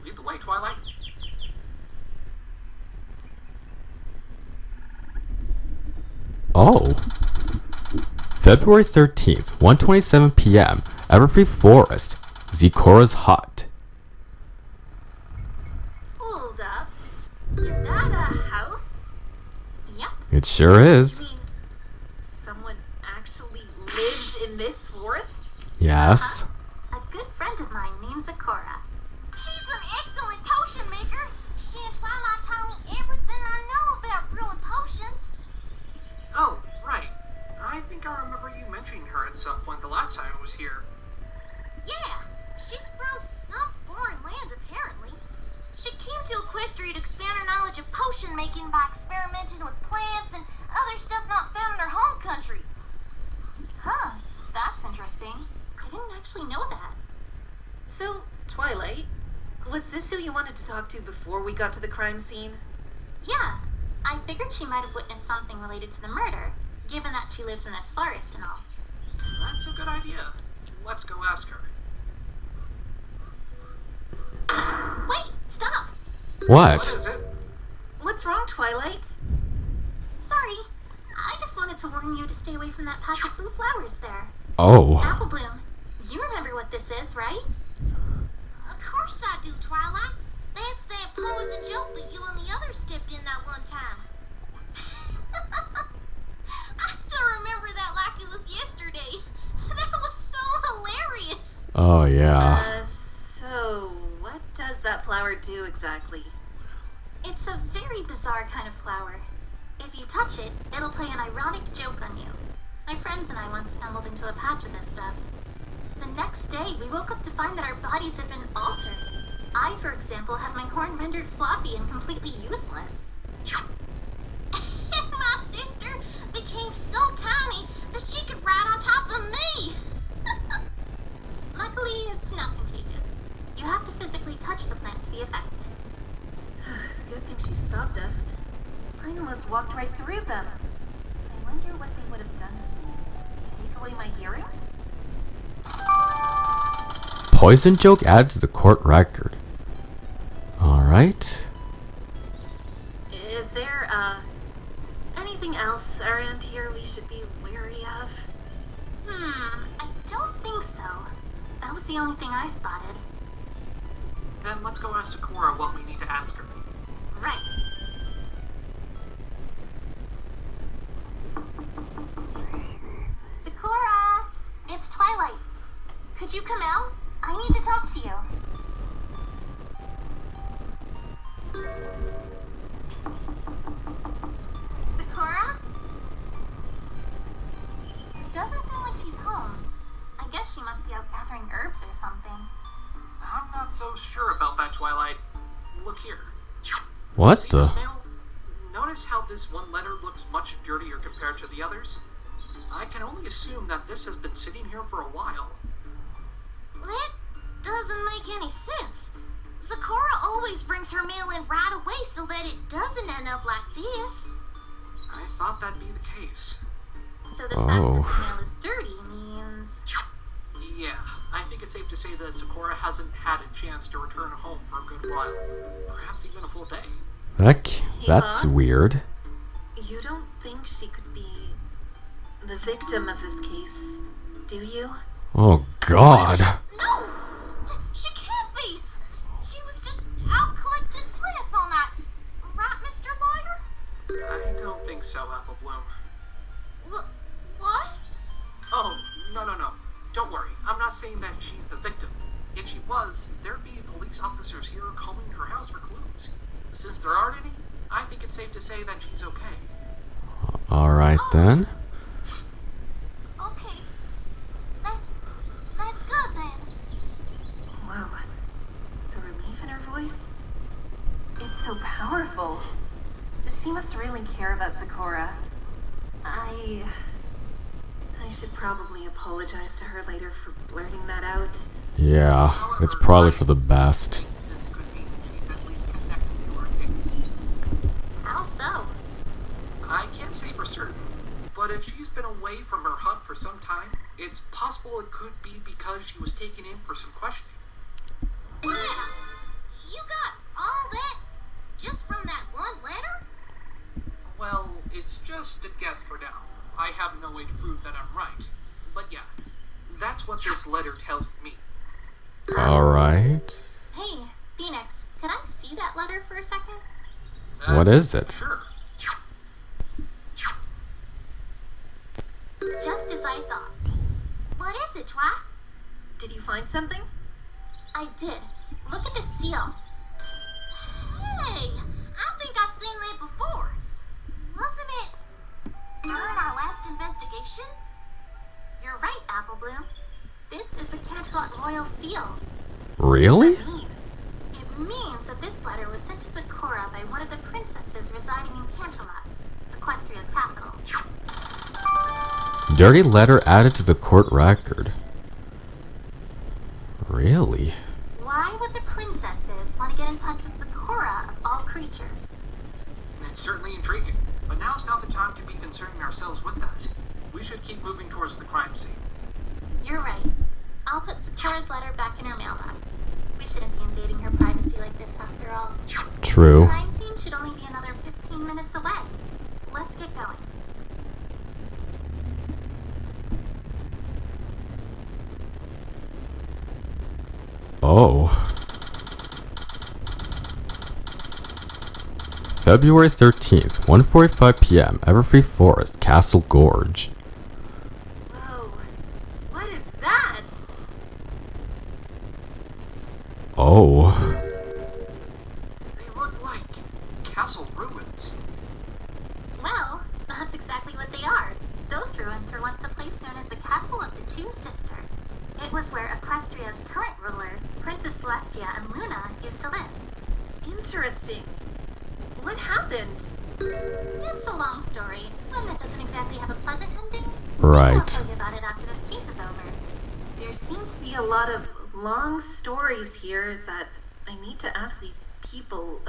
Lead the way, Twilight. Oh. February 13th, 1:27 p.m. Everfree Forest. Zikora's hut. Hold up. Is that a house? Yep, It sure You is. mean someone actually lives in this forest? Yes. a good friend of mine named Zikora. She's an excellent potion maker. She and Twilight taught me everything I know about brewing potions. Oh, right. I think I remember you mentioning her at some point the last time I was here. Yeah, she's from some foreign land, apparently. She came to Equestria to expand her knowledge of potion making by experimenting with plants and other stuff not found in her home country. Huh, that's interesting. I didn't actually know that. So, Twilight, was this who you wanted to talk to before we got to the crime scene? Yeah, I figured she might have witnessed something related to the murder, given that she lives in this forest and all. That's a good idea. Let's go ask her. Wait, stop! What What? is it? What's wrong, Twilight? Sorry, I just wanted to warn you to stay away from that patch of blue flowers there. Oh. Apple Bloom, you remember what this is, right? Of course I do, Twilight. That's that poison joke that you and the others stepped in that one time. I still remember that like it was yesterday. That was so hilarious. Oh yeah. So, what does that flower do exactly? It's a very bizarre kind of flower. If you touch it, it'll play an ironic joke on you. My friends and I once stumbled into a patch of this stuff. The next day, we woke up to find that our bodies had been altered. I, for example, had my horn rendered floppy and completely useless. And my sister became so tiny that she could ride on top of me. Luckily, it's not contagious. You have to physically touch the plant to be affected. Good thing she stopped us. I almost walked right through them. I wonder what they would have done to me. Take away my hearing? Poison joke added to the court record. Alright. Is there, anything else around here we should be wary of? I don't think so. That was the only thing I spotted. Then let's go ask Sakura what we need to ask her. Right. Sakura! It's Twilight. Could you come out? I need to talk to you. Sakura? Doesn't seem like she's home. I guess she must be out gathering herbs or something. I'm not so sure about that, Twilight. Look here. What See the? this mail? Notice how this one letter looks much dirtier compared to the others? I can only assume that this has been sitting here for a while. That doesn't make any sense. Sakura always brings her mail in right away so that it doesn't end up like this. I thought that'd be the case. So the fact that the mail is dirty means... Yeah, I think it's safe to say that Sakura hasn't had a chance to return home for a good while. Perhaps even a full day. Heck, that's boss? weird. You don't think she could be the victim of this case, do you? Oh god. No! She can't be! She was just out collecting plants all night. Right, Mr. Lawyer? I don't think so, Apple Bloom. What? Oh, no. Don't worry. I'm not saying that she's the victim. If she was, there'd be police officers here combing her house for clues. Since there aren't any, I think it's safe to say that she's okay. Alright then. Okay. That's good then. Whoa. The relief in her voice? It's so powerful. She must really care about Sakura. I should probably apologize to her later for blurting that out. Yeah, it's probably for the best. This could mean that she's at least connected to our case. How so? I can't say for certain, but if she's been away from her hut for some time, it's possible it could be because she was taken in for some questioning. Yeah. You got all that just from that one letter? Well, it's just a guess for now. I have no way to prove that I'm right. But yeah, that's what this letter tells me. Alright. Hey, Phoenix, can I see that letter for a second? What is it? Sure. Just as I thought. What is it, Twa? Did you find something? I did. Look at the seal. Hey, I think I've seen that before. Wasn't it during our last investigation? You're right, Apple Bloom. This is the Canterlot Royal Seal. Really? It means that this letter was sent to Sakura by one of the princesses residing in Canterlot, Equestria's capital. Dirty letter added to the court record. Really? Why would the princesses want to get in touch with Sakura of all creatures? It's certainly intriguing, but now's not the time to be concerning ourselves with that. We should keep moving towards the crime scene. You're right. I'll put Sakura's letter back in her mailbox. We shouldn't be invading her privacy like this after all. The True. crime scene should only be another 15 minutes away. Let's get going. Oh. February 13th, 1:45 p.m., Everfree Forest, Castle Gorge. Whoa. What is that? Oh. They look like castle ruins. Well, that's exactly what they are. Those ruins were once a place known as the Castle of the Two Sisters. It was where Equestria's current rulers, Princess Celestia and Luna, used to live. Interesting. What happened? It's a long story, one that doesn't exactly have a pleasant ending. Right. Maybe I'll tell you about it after this case is over. There seem to be a lot of long stories here that I need to ask these people,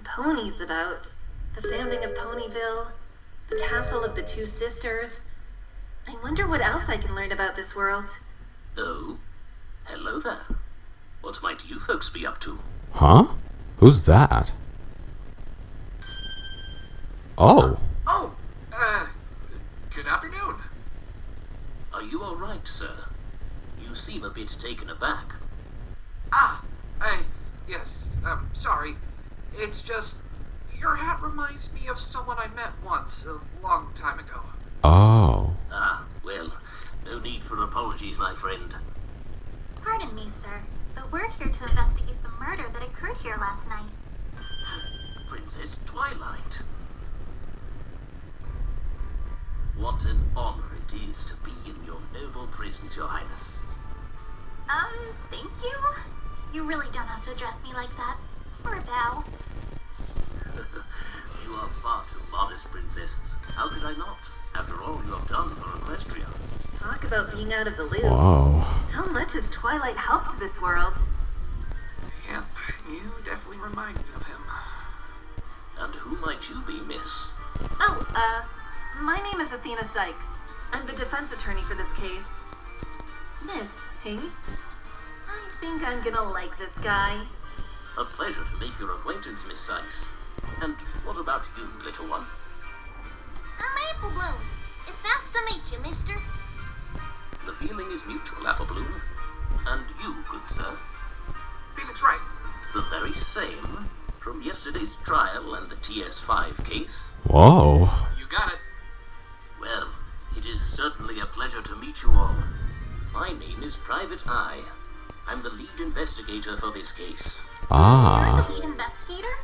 ponies about. The founding of Ponyville, the castle of the Two Sisters. I wonder what else I can learn about this world. Oh, hello there. What might you folks be up to? Huh? Who's that? Oh. Oh, good afternoon. Are you alright, sir? You seem a bit taken aback. Yes, sorry. It's just, your hat reminds me of someone I met once, a long time ago. Oh. Ah, well, no need for apologies, my friend. Pardon me, sir, but we're here to investigate the murder that occurred here last night. Princess Twilight. What an honor it is to be in your noble presence, Your Highness. Thank you? You really don't have to address me like that. Or bow. You are far too modest, Princess. How could I not? After all you have done for Equestria. Talk about being out of the loop. Whoa. How much has Twilight helped this world? Yep, you definitely remind me of him. And who might you be, miss? Oh, my name is Athena Sykes. I'm the defense attorney for this case. Miss, hey? I think I'm gonna like this guy. A pleasure to make your acquaintance, Miss Sykes. And what about you, little one? I'm Apple Bloom. It's nice to meet you, mister. The feeling is mutual, Apple Bloom. And you, good sir? Phoenix Wright. The very same from yesterday's trial and the TS5 case. Whoa. You got it. Well, it is certainly a pleasure to meet you all. My name is Private Eye. I'm the lead investigator for this case. You're Ah. the lead investigator?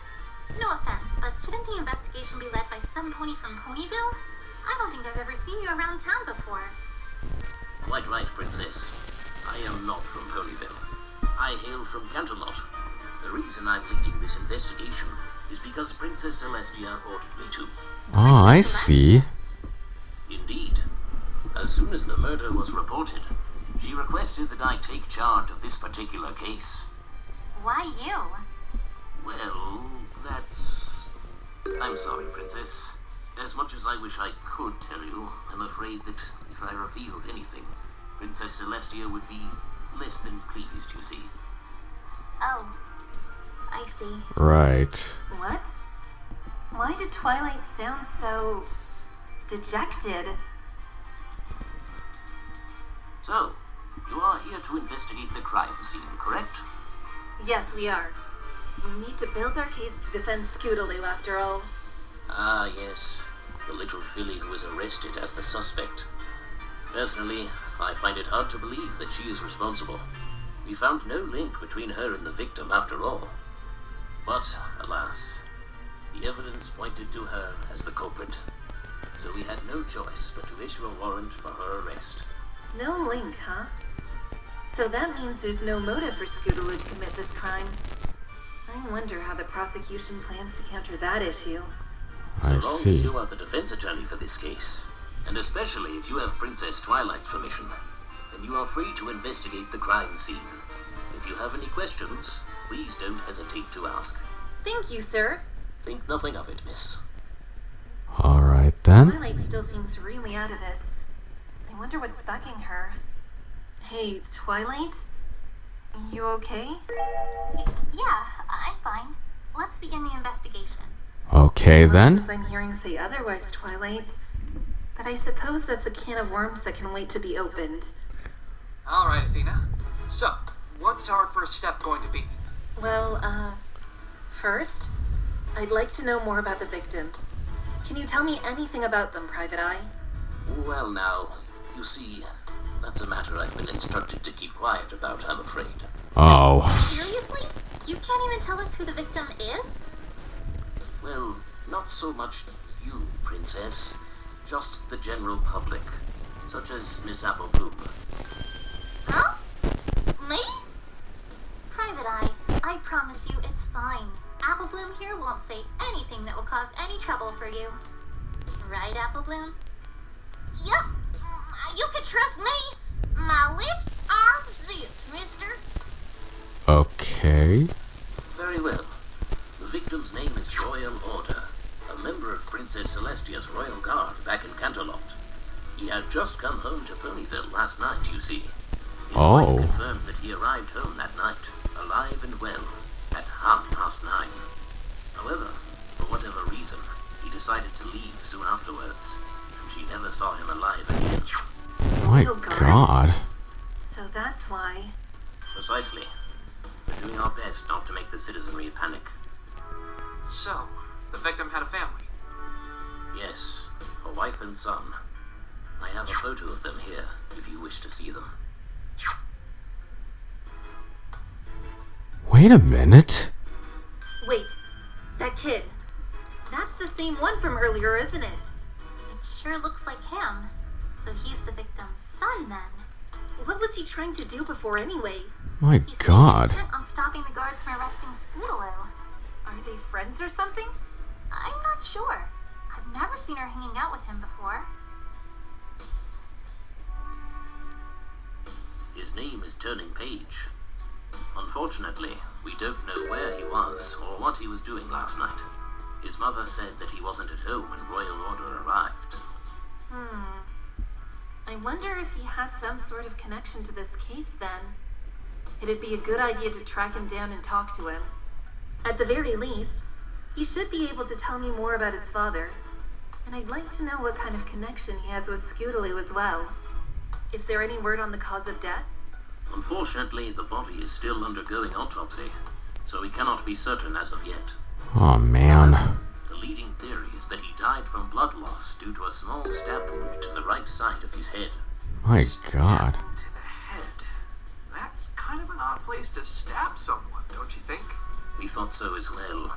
No offense, but shouldn't the investigation be led by some pony from Ponyville? I don't think I've ever seen you around town before. Quite right, Princess. I am not from Ponyville. I hail from Canterlot. The reason I'm leading this investigation is because Princess Celestia ordered me to. Oh, I see. Indeed. As soon as the murder was reported, she requested that I take charge of this particular case. Why you? Well, that's... I'm sorry, Princess. As much as I wish I could tell you, I'm afraid that if I revealed anything, Princess Celestia would be less than pleased, you see. Oh, I see. Right. What? Why did Twilight sound so dejected? So, you are here to investigate the crime scene, correct? Yes, we are. We need to build our case to defend Scootaloo, after all. Ah, yes. The little filly who was arrested as the suspect. Personally, I find it hard to believe that she is responsible. We found no link between her and the victim after all. But, alas, the evidence pointed to her as the culprit. So we had no choice but to issue a warrant for her arrest. No link, huh? So that means there's no motive for Scootaloo to commit this crime. I wonder how the prosecution plans to counter that issue. So I long as see. you are the defense attorney for this case, and especially if you have Princess Twilight's permission, then you are free to investigate the crime scene. If you have any questions, please don't hesitate to ask. Thank you, sir. Think nothing of it, miss. Alright then. Twilight still seems really out of it. I wonder what's bugging her. Hey, Twilight? You okay? Yeah, I'm fine. Let's begin the investigation. Okay then. Emotions I'm hearing say otherwise, Twilight. But I suppose that's a can of worms that can wait to be opened. Alright, Athena. So, what's our first step going to be? Well, first, I'd like to know more about the victim. Can you tell me anything about them, Private Eye? Well now, you see, that's a matter I've been instructed to keep quiet about, I'm afraid. Oh. Seriously? You can't even tell us who the victim is? Well, not so much you, Princess, just the general public, such as Miss Apple Bloom. Huh? Me? Private Eye, I promise you it's fine. Apple Bloom here won't say anything that will cause any trouble for you. Right, Apple Bloom? Yup. You can trust me. My lips are zipped, mister. Okay. Very well. The victim's name is Royal Order, a member of Princess Celestia's Royal Guard back in Canterlot. He had just come home to Ponyville last night, you see. His wife confirmed that he arrived home that night, alive and well, at past 9. However, for whatever reason, he decided to leave soon afterwards, and she never saw him alive again. My Oh, God. god. So that's why. Precisely. We're doing our best not to make the citizenry panic. So, the victim had a family. Yes, a wife and son. I have a photo of them here, if you wish to see them. Wait a minute. Wait, that kid. That's the same one from earlier, isn't it? It sure looks like him. So he's the victim's son then. What was he trying to do before anyway? My He seemed god. intent on stopping the guards from arresting Scootaloo. Are they friends or something? I'm not sure. I've never seen her hanging out with him before. His name is Turning Page. Unfortunately, we don't know where he was or what he was doing last night. His mother said that he wasn't at home when Royal Order arrived. I wonder if he has some sort of connection to this case then. It'd be a good idea to track him down and talk to him. At the very least, he should be able to tell me more about his father. And I'd like to know what kind of connection he has with Scootaloo as well. Is there any word on the cause of death? Unfortunately, the body is still undergoing autopsy, so we cannot be certain as of yet. Oh man. The leading theory is that he died from blood loss due to a small stab wound to the right side of his head. My god. To the head. That's kind of an odd place to stab someone, don't you think? We thought so as well.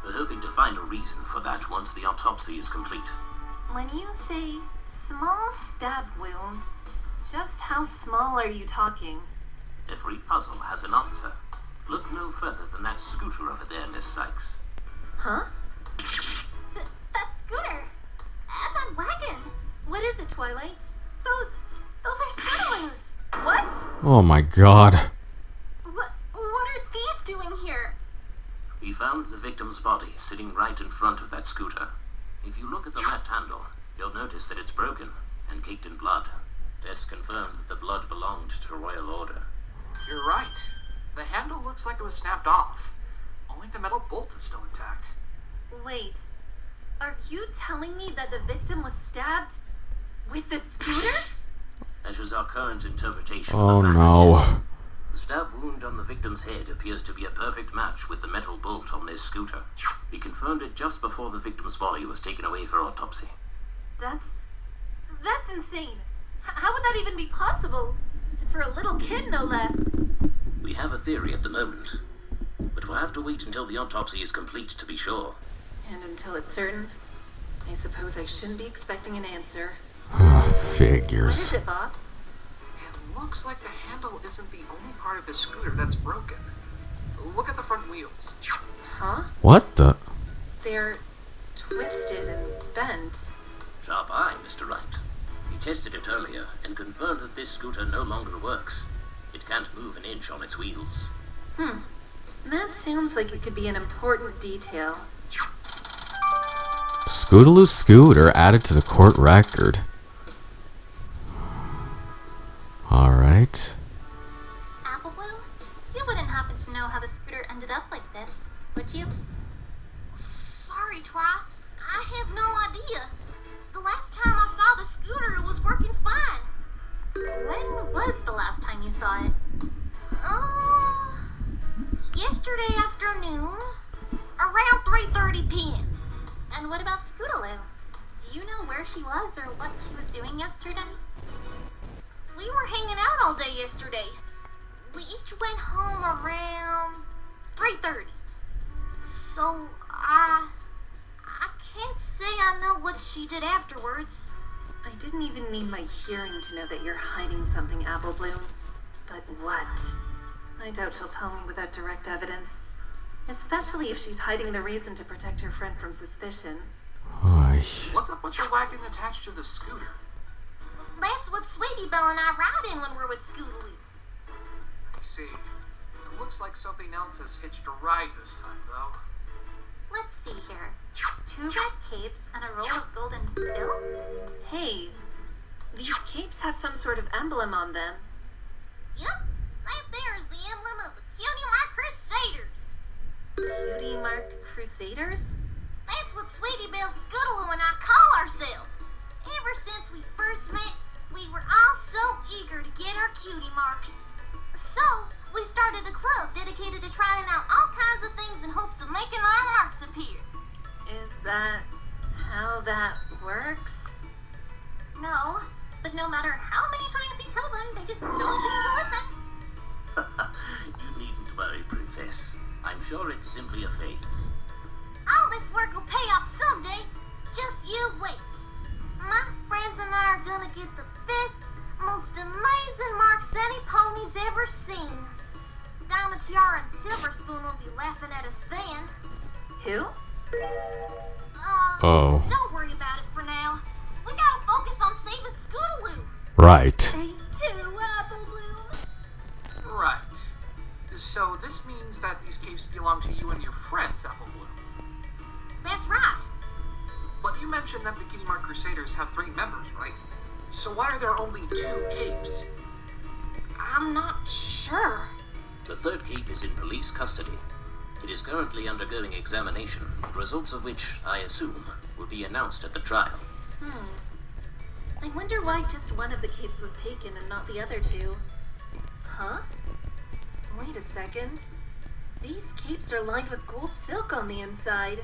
We're hoping to find a reason for that once the autopsy is complete. When you say small stab wound, just how small are you talking? Every puzzle has an answer. Look no further than that scooter over there, Miss Sykes. Huh? That scooter! And that wagon! What is it, Twilight? Those are Scootaloo's! What? Oh my god. What are these doing here? We found the victim's body sitting right in front of that scooter. If you look at the left handle, you'll notice that it's broken and caked in blood. Tests confirmed that the blood belonged to Royal Order. You're right. The handle looks like it was snapped off. Only the metal bolt is still intact. Wait, are you telling me that the victim was stabbed with the scooter? That is our current interpretation Oh of the facts. no. Yes. The stab wound on the victim's head appears to be a perfect match with the metal bolt on this scooter. We confirmed it just before the victim's body was taken away for autopsy. That's insane. How would that even be possible? And for a little kid, no less. We have a theory at the moment, but we'll have to wait until the autopsy is complete to be sure. And until it's certain, I suppose I shouldn't be expecting an answer. Ah, What is figures. it, boss? It looks like the handle isn't the only part of the scooter that's broken. Look at the front wheels. Huh? What the? They're twisted and bent. Sharp eye, Mr. Wright. We tested it earlier and confirmed that this scooter no longer works. It can't move an inch on its wheels. That sounds like it could be an important detail. Scootaloo scooter added to the court record. Alright. Apple Bloom? You wouldn't happen to know how the scooter ended up like this, would you? Sorry, Twa. I have no idea. The last time I saw the scooter, it was working fine. When was the last time you saw it? Yesterday afternoon, around 3:30 p.m. And what about Scootaloo? Do you know where she was or what she was doing yesterday? We were hanging out all day yesterday. We each went home around 3:30. So I can't say I know what she did afterwards. I didn't even need my hearing to know that you're hiding something, Apple Bloom. But what? I doubt she'll tell me without direct evidence. Especially if she's hiding the reason to protect her friend from suspicion. Ay. What's up with the wagon attached to the scooter? That's what Sweetie Belle and I ride in when we're with Scootaloo. I see. It looks like something else has hitched a ride this time, though. Let's see here. 2 red capes and a roll of golden silk? Hey, these capes have some sort of emblem on them. Yep, that there is the emblem of the Cutie Mark Crusaders. Cutie Mark Crusaders? That's what Sweetie Belle, Scootaloo, and I call ourselves. Ever since we first met, we were all so eager to get our cutie marks. So, we started a club dedicated to trying out all kinds of things in hopes of making our marks appear. Is that how that works? No, but no matter how many times you tell them, they just don't seem to listen. You needn't worry, Princess. I'm sure it's simply a phase. All this work will pay off someday. Just you wait. My friends and I are gonna get the best, most amazing marks any pony's ever seen. Diamond Tiara and Silver Spoon will be laughing at us then. Who? Oh. Don't worry about it for now. We gotta focus on saving Scootaloo. Right. Me too, Apple Bloom. Right. So this means that these capes belong to you and your friends, Apple Bloom. That's right. But you mentioned that the Cutie Mark Crusaders have 3 members, right? So why are there only 2 capes? I'm not sure. The third cape is in police custody. It is currently undergoing examination, the results of which, I assume, will be announced at the trial. I wonder why just one of the capes was taken and not the other 2. Huh? Wait a second. These capes are lined with gold silk on the inside.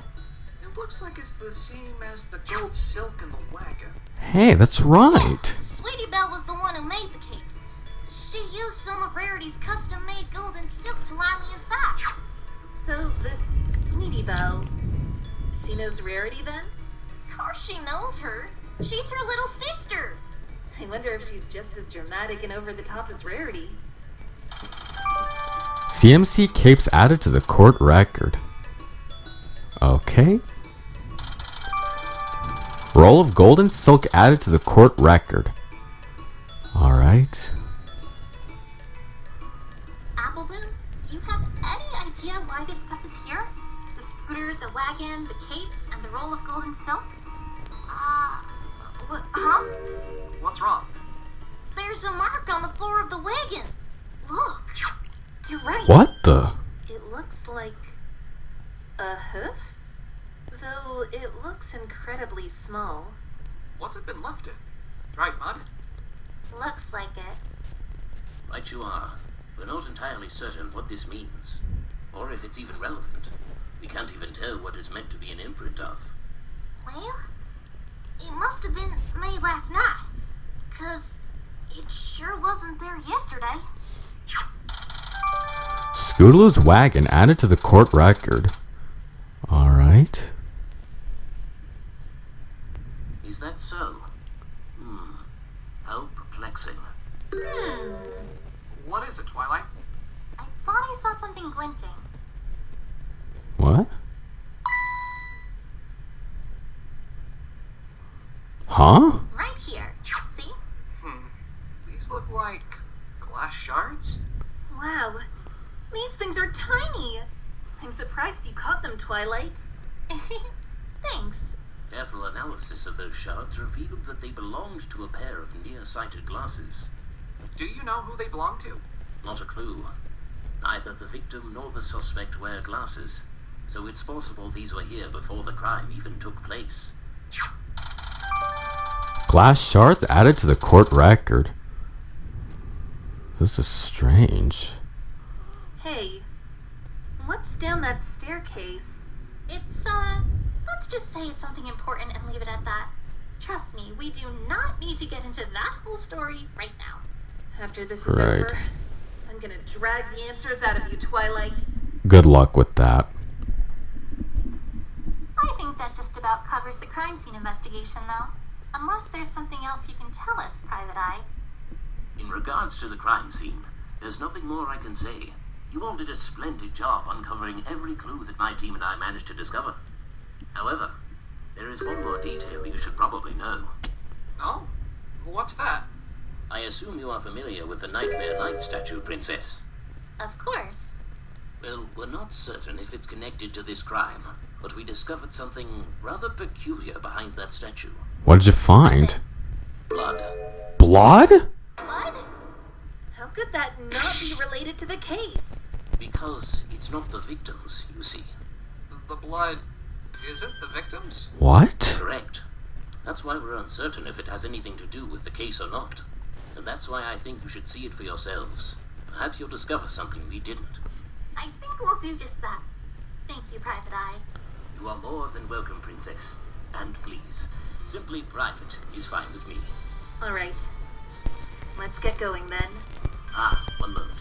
It looks like it's the same as the gold silk in the wagon. Hey, that's right. Sweetie Belle was the one who made the capes. She used some of Rarity's custom-made golden silk to line the inside. So, this Sweetie Belle, she knows Rarity then? Of course she knows her. She's her little sister. I wonder if she's just as dramatic and over the top as Rarity. CMC capes added to the court record. Okay. Roll of golden silk added to the court record. Alright. Apple Bloom, do you have any idea why this stuff is here? The scooter, the wagon, the capes, and the roll of golden silk? Huh? What's wrong? There's a mark on the floor of the wagon. Look. You're right. What the? It looks like a hoof? Though it looks incredibly small. What's it been left in? Dried mud? Looks like it. Right you are. We're not entirely certain what this means, or if it's even relevant. We can't even tell what it's meant to be an imprint of. Well, it must have been made last night. 'Cause it sure wasn't there yesterday. Scootaloo's wagon added to the court record. Alright. Is that so? How perplexing. What is it, Twilight? I thought I saw something glinting. What? Huh? Right here. See? These look like glass shards? Wow. These things are tiny. I'm surprised you caught them, Twilight. Thanks. Careful analysis of those shards revealed that they belonged to a pair of nearsighted glasses. Do you know who they belong to? Not a clue. Neither the victim nor the suspect wear glasses, so it's possible these were here before the crime even took place. Glass shards added to the court record. This is strange. Hey, what's down that staircase? It's, let's just say it's something important and leave it at that. Trust me, we do not need to get into that whole story right now. After this is Right. over, I'm gonna drag the answers out of you, Twilight. Good luck with that. I think that just about covers the crime scene investigation, though. Unless there's something else you can tell us, Private Eye. In regards to the crime scene, there's nothing more I can say. You all did a splendid job uncovering every clue that my team and I managed to discover. However, there is one more detail you should probably know. Oh? What's that? I assume you are familiar with the Nightmare Night statue, Princess. Of course. Well, we're not certain if it's connected to this crime, but we discovered something rather peculiar behind that statue. What did you find? Blood. Blood? Blood? How could that not be related to the case? Because it's not the victims, you see. The blood isn't the victims? What? Correct. That's why we're uncertain if it has anything to do with the case or not. And that's why I think you should see it for yourselves. Perhaps you'll discover something we didn't. I think we'll do just that. Thank you, Private Eye. You are more than welcome, Princess. And please, simply private is fine with me. Alright. Let's get going then. One moment.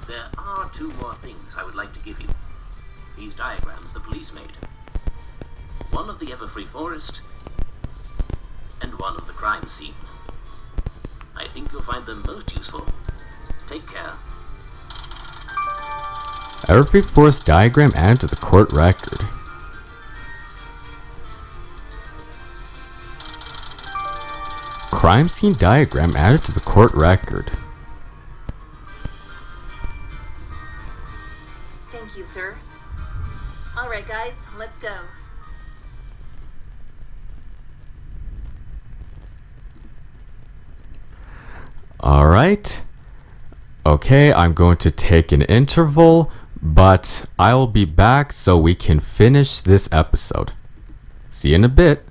There are 2 more things I would like to give you. These diagrams the police made. One of the Everfree Forest, and one of the crime scene. I think you'll find them most useful. Take care. Everfree Forest diagram added to the court record. Crime scene diagram added to the court record. Thank you, sir. Alright, guys, let's go. Alright. Okay, I'm going to take an interval, but I will be back so we can finish this episode. See you in a bit.